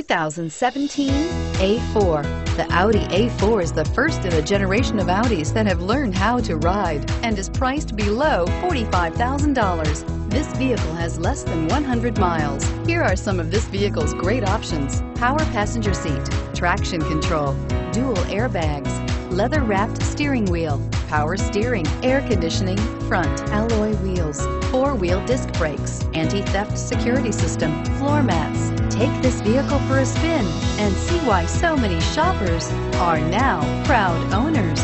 2017 A4. The Audi A4 is the first in a generation of Audis that have learned how to ride and is priced below $45,000. This vehicle has less than 100 miles. Here are some of this vehicle's great options: power passenger seat, traction control, dual airbags, leather-wrapped steering wheel, power steering, air conditioning, front alloy wheels, four-wheel disc brakes, anti-theft security system, floor mats. Take this vehicle for a spin and see why so many shoppers are now proud owners.